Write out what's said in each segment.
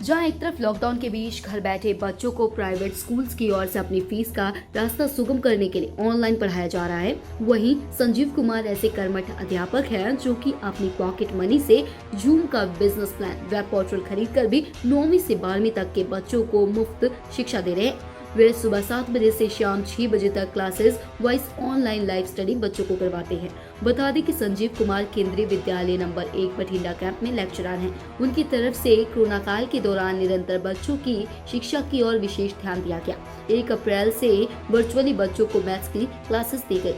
जहां एक तरफ लॉकडाउन के बीच घर बैठे बच्चों को प्राइवेट स्कूल्स की ओर से अपनी फीस का रास्ता सुगम करने के लिए ऑनलाइन पढ़ाया जा रहा है, वहीं संजीव कुमार ऐसे कर्मठ अध्यापक हैं जो कि अपनी पॉकेट मनी से जूम का बिजनेस प्लान वेब पोर्टल खरीद कर भी 9वीं से 12वीं तक के बच्चों को मुफ्त शिक्षा दे रहे हैं। वे सुबह 7 बजे से शाम 6 बजे तक classes wise online live study बच्चों को करवाते हैं। बता दें कि संजीव कुमार केंद्रीय विद्यालय नंबर 1 बठिंडा कैंप में लेक्चरर हैं। उनकी तरफ से कोरोना काल के दौरान निरंतर बच्चों की शिक्षा की ओर विशेष ध्यान दिया गया। 1 अप्रैल से वर्चुअली बच्चों को मैथ्स की क्लासेस दी गई,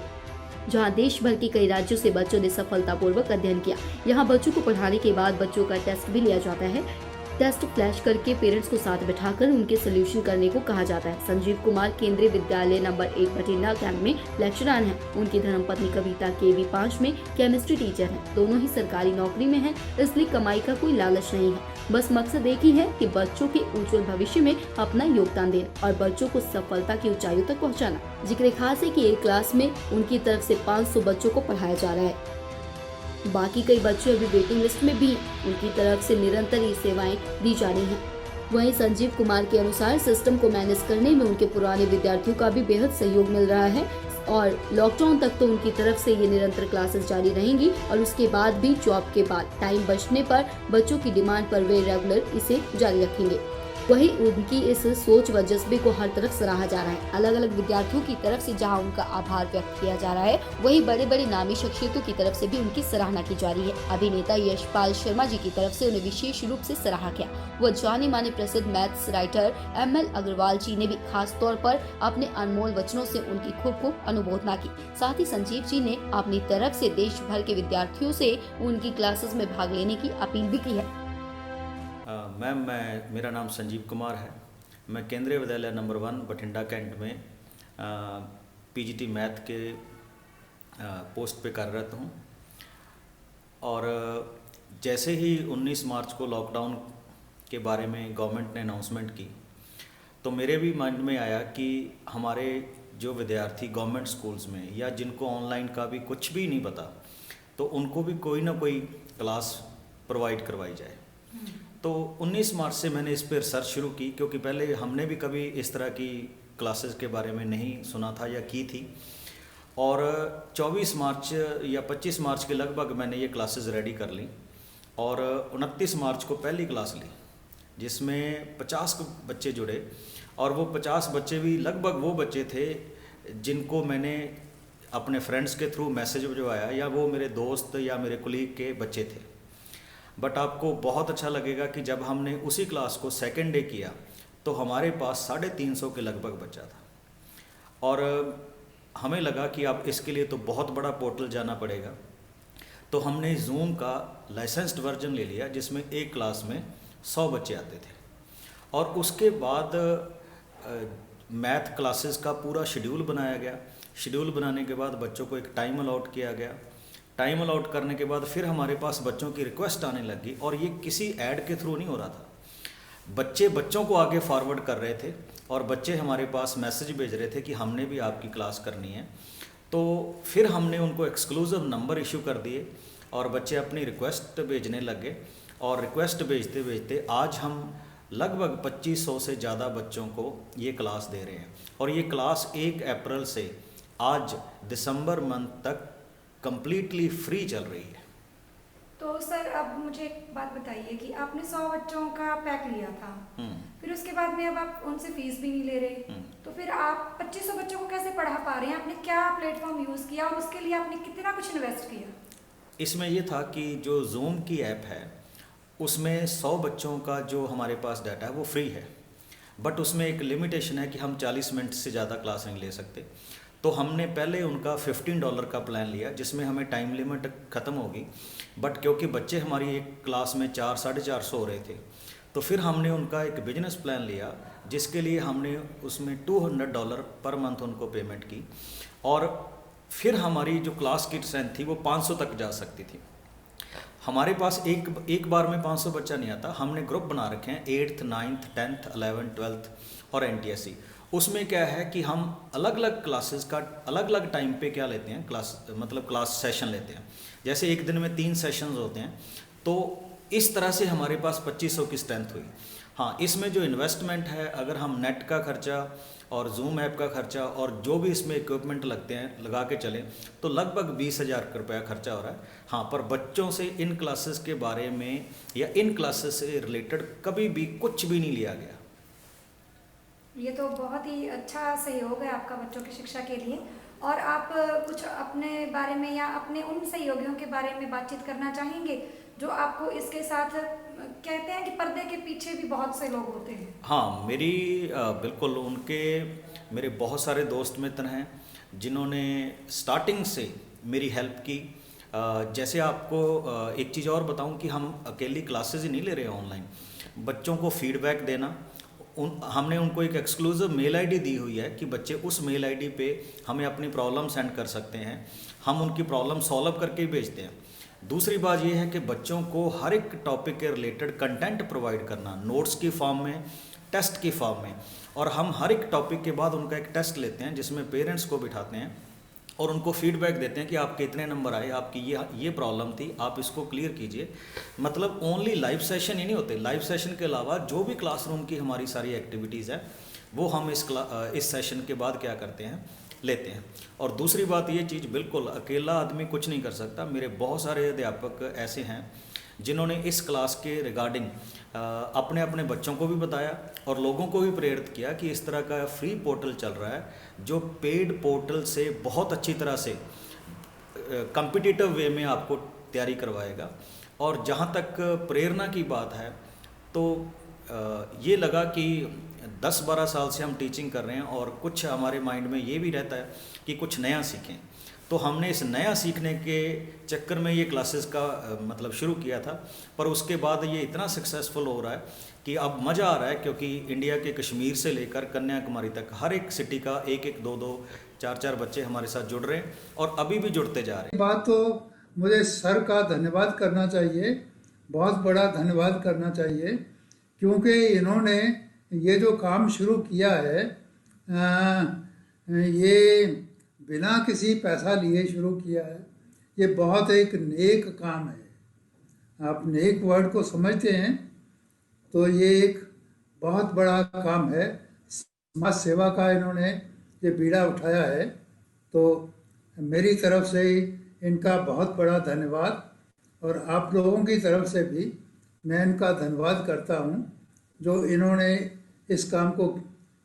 जहां देश भर के कई राज्यों से बच्चों ने सफलतापूर्वक अध्ययन किया। यहां बच्चों को पढ़ाने के बाद बच्चों का टेस्ट भी लिया जाता है। टेस्ट फ्लैश करके पेरेंट्स को साथ बिठाकर उनके सोल्यूशन करने को कहा जाता है। संजीव कुमार केंद्रीय विद्यालय नंबर 1 बठिंडा कैंप में लेक्चरर हैं। उनकी धर्मपत्नी कविता केवी 5 में केमिस्ट्री टीचर हैं। दोनों ही सरकारी नौकरी में हैं, इसलिए कमाई का कोई लालच नहीं है। बस मकसद एक ही है कि बच्चों के उज्जवल भविष्य में अपना योगदान देना और बच्चों को सफलता की ऊंचाइयों तक पहुँचाना। जिक्र खास है कि एक क्लास में उनकी तरफ से 500 बच्चों को पढ़ाया जा रहा है। बाकी कई बच्चे अभी वेटिंग लिस्ट में भी उनकी तरफ से निरंतर ये सेवाएं दी जा रही हैं। वहीं संजीव कुमार के अनुसार सिस्टम को मैनेज करने में उनके पुराने विद्यार्थियों का भी बेहद सहयोग मिल रहा है और लॉकडाउन तक तो उनकी तरफ से ये निरंतर क्लासेस जारी रहेंगी और उसके बाद भी जॉब के बाद टाइम बचने पर बच्चों की डिमांड पर वे रेगुलर इसे जारी रखेंगे। वहीं उनकी इस सोच व जज्बे को हर तरफ सराहा जा रहा है। अलग अलग विद्यार्थियों की तरफ से जहां उनका आभार व्यक्त किया जा रहा है, वहीं बड़े बड़े नामी शख्सियतों की तरफ से भी उनकी सराहना की जा रही है। अभिनेता यशपाल शर्मा जी की तरफ से उन्हें विशेष रूप से सराहा गया। वह जाने माने प्रसिद्ध मैथ्स राइटर ML अग्रवाल जी ने भी खास तौर पर अपने अनमोल वचनों से उनकी खूब अनुमोदना की। साथ ही संजीव जी ने अपनी तरफ से देश भर के विद्यार्थियों से उनकी क्लासेस में भाग लेने की अपील भी की है। मैम, मेरा नाम संजीव कुमार है। मैं केंद्रीय विद्यालय नंबर 1 बठिंडा कैंट में PGT मैथ के पोस्ट पे कार्यरत हूँ। और जैसे ही 19 मार्च को लॉकडाउन के बारे में गवर्नमेंट ने अनाउंसमेंट की, तो मेरे भी माइंड में आया कि हमारे जो विद्यार्थी गवर्नमेंट स्कूल्स में या जिनको ऑनलाइन का भी कुछ भी नहीं पता, तो उनको भी कोई ना कोई क्लास प्रोवाइड करवाई जाए। तो 19 मार्च से मैंने इस पर रिसर्च शुरू की, क्योंकि पहले हमने भी कभी इस तरह की क्लासेस के बारे में नहीं सुना था या की थी। और 24 मार्च या 25 मार्च के लगभग मैंने ये क्लासेस रेडी कर ली और 29 मार्च को पहली क्लास ली, जिसमें 50 बच्चे जुड़े। और वो 50 बच्चे भी लगभग वो बच्चे थे जिनको मैंने अपने फ्रेंड्स के थ्रू मैसेज भिजवाया, या वो मेरे दोस्त या मेरे कुलीग के बच्चे थे। बट आपको बहुत अच्छा लगेगा कि जब हमने उसी क्लास को सेकेंड डे किया तो हमारे पास 350 के लगभग बचा था। और हमें लगा कि अब इसके लिए तो बहुत बड़ा पोर्टल जाना पड़ेगा। तो हमने जूम का लाइसेंस्ड वर्जन ले लिया, जिसमें एक क्लास में 100 बच्चे आते थे। और उसके बाद मैथ क्लासेस का पूरा शेड्यूल बनाया गया। शेड्यूल बनाने के बाद बच्चों को एक टाइम अलॉट किया गया। टाइम अलॉट करने के बाद फिर हमारे पास बच्चों की रिक्वेस्ट आने लगी, और ये किसी ऐड के थ्रू नहीं हो रहा था। बच्चे बच्चों को आगे फॉरवर्ड कर रहे थे और बच्चे हमारे पास मैसेज भेज रहे थे कि हमने भी आपकी क्लास करनी है। तो फिर हमने उनको एक्सक्लूसिव नंबर इशू कर दिए और बच्चे अपनी रिक्वेस्ट भेजने लगे। और रिक्वेस्ट भेजते भेजते आज हम लगभग 2500 से ज़्यादा बच्चों को ये क्लास दे रहे हैं। और ये क्लास 1 अप्रैल से आज दिसंबर मंथ तक कंप्लीटली फ्री चल रही है। तो सर, अब मुझे एक बात बताइए कि आपने 100 बच्चों का पैक लिया था, फिर उसके बाद में अब आप उनसे फीस भी नहीं ले रहे, तो फिर आप 2500 बच्चों को कैसे पढ़ा पा रहे हैं? आपने क्या प्लेटफॉर्म यूज़ किया और उसके लिए आपने कितना कुछ इन्वेस्ट किया? इसमें ये था कि जो जूम की ऐप है उसमें 100 बच्चों का जो हमारे पास डाटा है वो फ्री है, बट उसमें एक लिमिटेशन है कि हम 40 मिनट से ज़्यादा क्लास नहीं ले सकते। तो हमने पहले उनका $15 का प्लान लिया, जिसमें हमें टाइम लिमिट ख़त्म होगी। बट क्योंकि बच्चे हमारी एक क्लास में 400-450 हो रहे थे, तो फिर हमने उनका एक बिजनेस प्लान लिया, जिसके लिए हमने उसमें $200 पर मंथ उनको पेमेंट की। और फिर हमारी जो क्लास की स्ट्रेंथ थी वो 500 तक जा सकती थी। हमारे पास एक बार में 500 बच्चा नहीं आता। हमने ग्रुप बना रखे हैं 8th 9th 10th 11th 12th और NTSC। उसमें क्या है कि हम अलग अलग क्लासेस का अलग अलग टाइम पे क्या लेते हैं, क्लास सेशन लेते हैं। जैसे एक दिन में 3 सेशंस होते हैं, तो इस तरह से हमारे पास 2500 की स्ट्रेंथ हुई। हाँ, इसमें जो इन्वेस्टमेंट है, अगर हम नेट का खर्चा और जूम ऐप का खर्चा और जो भी इसमें इक्विपमेंट लगते हैं लगा के चलें तो लगभग 20,000 रुपया खर्चा हो रहा है। हाँ, पर बच्चों से इन क्लासेस के बारे में या इन क्लासेस से रिलेटेड कभी भी कुछ भी नहीं लिया गया। ये तो बहुत ही अच्छा सहयोग है आपका बच्चों की शिक्षा के लिए। और आप कुछ अपने बारे में या अपने उन सहयोगियों के बारे में बातचीत करना चाहेंगे जो आपको इसके साथ कहते हैं कि पर्दे के पीछे भी बहुत से लोग होते हैं? हाँ, मेरी बिल्कुल मेरे बहुत सारे दोस्त मित्र हैं जिन्होंने स्टार्टिंग से मेरी हेल्प की। जैसे आपको एक चीज़ और बताऊं कि हम अकेली क्लासेस ही नहीं ले रहे हैं ऑनलाइन, बच्चों को फीडबैक देना। हमने उनको एक एक्सक्लूसिव मेल आईडी दी हुई है कि बच्चे उस मेल आईडी पे हमें अपनी प्रॉब्लम सेंड कर सकते हैं, हम उनकी प्रॉब्लम सॉल्व करके ही भेजते हैं। दूसरी बात यह है कि बच्चों को हर एक टॉपिक के रिलेटेड कंटेंट प्रोवाइड करना, नोट्स की फॉर्म में, टेस्ट की फॉर्म में। और हम हर एक टॉपिक के बाद उनका एक टेस्ट लेते हैं जिसमें पेरेंट्स को बिठाते हैं और उनको फीडबैक देते हैं कि आपके इतने नंबर आए, आपकी ये प्रॉब्लम थी, आप इसको क्लियर कीजिए। मतलब ओनली लाइव सेशन ही नहीं होते, लाइव सेशन के अलावा जो भी क्लासरूम की हमारी सारी एक्टिविटीज़ है वो हम इस सेशन के बाद क्या करते हैं, लेते हैं। और दूसरी बात ये चीज़, बिल्कुल अकेला आदमी कुछ नहीं कर सकता। मेरे बहुत सारे अध्यापक ऐसे हैं जिन्होंने इस क्लास के रिगार्डिंग अपने अपने बच्चों को भी बताया और लोगों को भी प्रेरित किया कि इस तरह का फ्री पोर्टल चल रहा है जो पेड पोर्टल से बहुत अच्छी तरह से कॉम्पिटिटिव वे में आपको तैयारी करवाएगा। और जहाँ तक प्रेरणा की बात है तो ये लगा कि 10-12 साल से हम टीचिंग कर रहे हैं और कुछ हमारे माइंड में ये भी रहता है कि कुछ नया सीखें। तो हमने इस नया सीखने के चक्कर में ये क्लासेस का मतलब शुरू किया था, पर उसके बाद ये इतना सक्सेसफुल हो रहा है कि अब मज़ा आ रहा है, क्योंकि इंडिया के कश्मीर से लेकर कन्याकुमारी तक हर एक सिटी का 1-1, 2-2, 4-4 बच्चे हमारे साथ जुड़ रहे हैं और अभी भी जुड़ते जा रहे हैं। बात तो मुझे सर का धन्यवाद करना चाहिए, बहुत बड़ा धन्यवाद करना चाहिए, क्योंकि इन्होंने ये जो काम शुरू किया है ये बिना किसी पैसा लिए शुरू किया है। ये बहुत एक नेक काम है। आप नेक वर्ड को समझते हैं तो ये एक बहुत बड़ा काम है। समाज सेवा का इन्होंने ये बीड़ा उठाया है, तो मेरी तरफ से इनका बहुत बड़ा धन्यवाद। और आप लोगों की तरफ से भी मैं इनका धन्यवाद करता हूँ जो इन्होंने इस काम को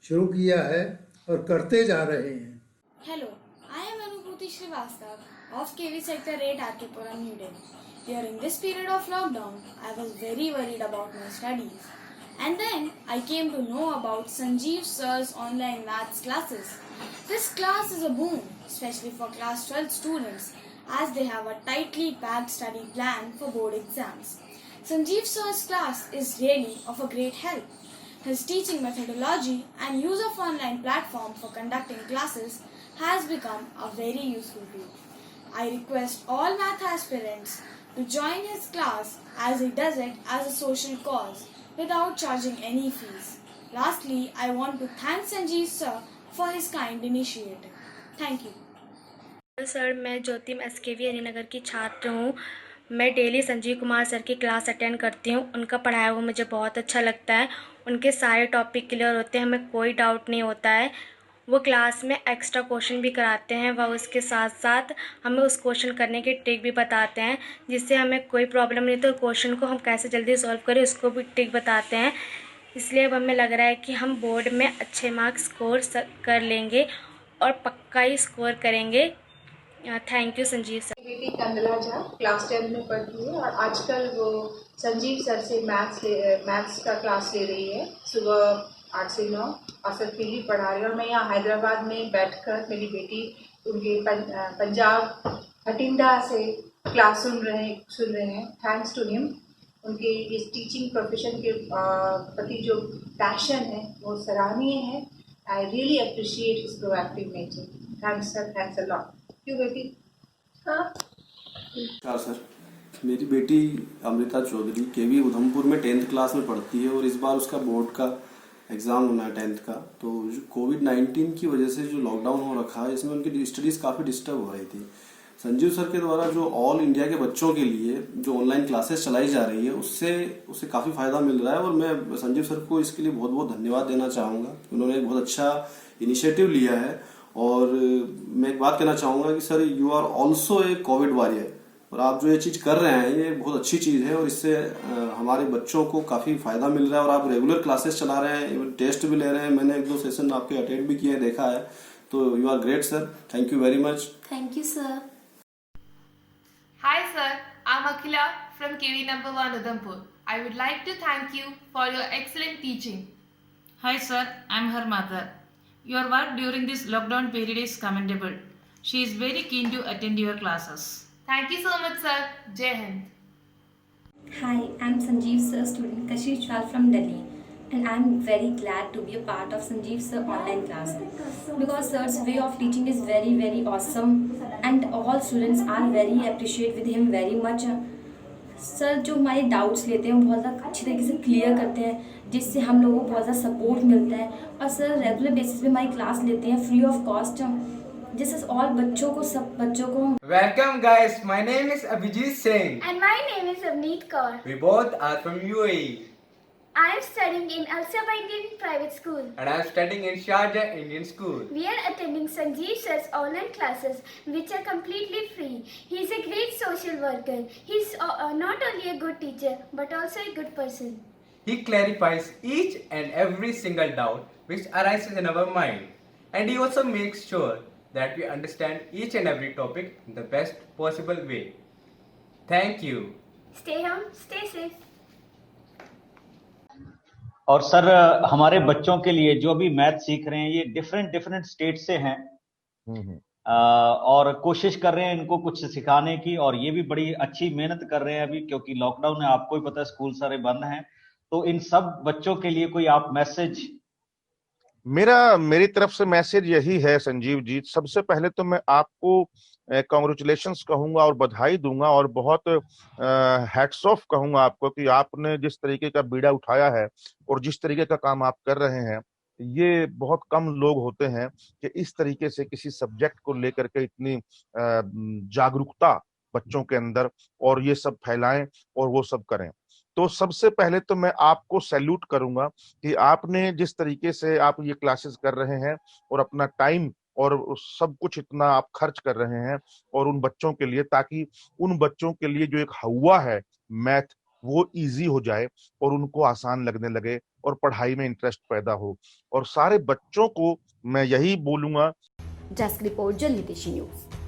शुरू किया है और करते जा रहे हैं। Hello, I am Anubhuti Srivastava of KV Sector 8 RK-Puram, New Delhi. During this period of lockdown, I was very worried about my studies. And then I came to know about Sanjeev Sir's online maths classes. This class is a boon, especially for class 12 students, as they have a tightly packed study plan for board exams. Sanjeev Sir's class is really of a great help. His teaching methodology and use of online platform for conducting classes has become a very useful tool. I request all math aspirants to join his class as he does it as a social cause without charging any fees. Lastly, I want to thank Sanjeev Sir for his kind initiative. Thank you. Sir, मैं ज्योतिम SKV Harinagar की छात्र हूँ। मैं daily Sanjeev Kumar sir की class attend करती हूँ। उनका पढ़ाया हुआ मुझे बहुत अच्छा लगता है। उनके सारे टॉपिक क्लियर होते हैं, हमें कोई डाउट नहीं होता है। वो क्लास में एक्स्ट्रा क्वेश्चन भी कराते हैं, वह उसके साथ साथ हमें उस क्वेश्चन करने की ट्रिक भी बताते हैं, जिससे हमें कोई प्रॉब्लम नहीं तो क्वेश्चन को हम कैसे जल्दी सॉल्व करें उसको भी ट्रिक बताते हैं। इसलिए अब हमें लग रहा है कि हम बोर्ड में अच्छे मार्क्स स्कोर कर लेंगे और पक्का ही स्कोर करेंगे। Thank you Sanjeev sir. बेटी कंदला झा क्लास 10 में पढ़ती है और आजकल वो संजीव सर से मैथ्स का क्लास ले रही है सुबह 8 से 9 और सर फ्री पढ़ा रहे हैं। और मैं यहाँ हैदराबाद में बैठकर मेरी बेटी उनके पंजाब भटिंडा से क्लास सुन रहे हैं। थैंक्स टू हिम, उनके इस टीचिंग प्रोफेशन के प्रति जो पैशन है वो सराहनीय है। I really appreciate his proactive nature. Thanks sir, thanks a lot. क्यों बेटी? हाँ सर, मेरी बेटी अमृता चौधरी केवी उधमपुर में 10th क्लास में पढ़ती है और इस बार उसका बोर्ड का एग्ज़ाम होना है 10th का। तो कोविड-19 की वजह से जो लॉकडाउन हो रखा है इसमें उनकी स्टडीज़ काफ़ी डिस्टर्ब हो रही थी। संजीव सर के द्वारा जो ऑल इंडिया के बच्चों के लिए जो ऑनलाइन क्लासेस चलाई जा रही है उससे काफ़ी फ़ायदा मिल रहा है और मैं संजीव सर को इसके लिए बहुत बहुत धन्यवाद देना चाहूँगा। उन्होंने एक बहुत अच्छा इनिशिएटिव लिया है और मैं एक बात कहना चाहूँगा कि sir you are also a covid warrior और आप जो ये चीज़ कर रहे हैं ये बहुत अच्छी चीज़ है और इससे हमारे बच्चों को काफ़ी फ़ायदा मिल रहा है और आप रेगुलर क्लासेस चला रहे हैं, इवन टेस्ट भी ले रहे हैं। मैंने 1-2 सेशन आपके अटेंड भी किए हैं, देखा है, तो you are great sir, thank you very much. Thank you, sir. Hi sir, I'm Akhila from KV number 1 Udhampur. I would like to thank you for your excellent teaching. Hi sir, I'm her mother. Your work during this lockdown period is commendable. She is very keen to attend your classes. Thank you so much sir. Jai Hind. Hi, I'm Sanjeev sir, student Kashish Chal from Delhi, and I'm very glad to be a part of Sanjeev sir online class because sir's way of teaching is very very awesome and all students are very appreciate with him very much. Sir जो हमारे doubts लेते हैं वो बहुत ज़्यादा अच्छी तरीके से क्लियर करते हैं जिससे हम लोगों को बहुत ज़्यादा सपोर्ट मिलता है और सर रेगुलर बेसिस पे हमारी क्लास लेते हैं फ्री ऑफ कॉस्ट जिससे और बच्चों को सब बच्चों को Welcome guys, my name is Abhijit Singh. And my name is Avneet Kaur. We both are from UAE. I am studying in Al Sabah Indian Private School. And I am studying in Sharjah Indian School. We are attending Sanjeev sir's online classes which are completely free. He is a great social worker. He is not only a good teacher but also a good person. He clarifies each and every single doubt which arises in our mind. And he also makes sure that we understand each and every topic in the best possible way. Thank you. Stay home, stay safe. और sir हमारे बच्चों के लिए जो भी math सीख रहे हैं ये डिफरेंट स्टेट से हैं और कोशिश कर रहे हैं इनको कुछ सिखाने की और ये भी बड़ी अच्छी मेहनत कर रहे हैं अभी क्योंकि लॉकडाउन है, आपको ही पता है स्कूल सारे बंद हैं। तो इन सब बच्चों के लिए कोई आप मैसेज? मेरी तरफ से मैसेज यही है संजीव जी, सबसे पहले तो मैं आपको कांग्रेचुलेशंस कहूंगा और बधाई दूंगा और बहुत हैट्स ऑफ कहूंगा आपको कि आपने जिस तरीके का बीड़ा उठाया है और जिस तरीके का काम आप कर रहे हैं, ये बहुत कम लोग होते हैं कि इस तरीके से किसी सब्जेक्ट को लेकर के इतनी जागरूकता बच्चों के अंदर और ये सब फैलाएं और वो सब करें। तो सबसे पहले तो मैं आपको सैल्यूट करूंगा कि आपने जिस तरीके से आप ये क्लासेस कर रहे हैं और अपना टाइम और सब कुछ इतना आप खर्च कर रहे हैं और उन बच्चों के लिए, ताकि उन बच्चों के लिए जो एक हवा है मैथ वो इजी हो जाए और उनको आसान लगने लगे और पढ़ाई में इंटरेस्ट पैदा हो। और सारे बच्चों को मैं यही बोलूंगा। डेस्क रिपोर्ट, जन हितेशी न्यूज।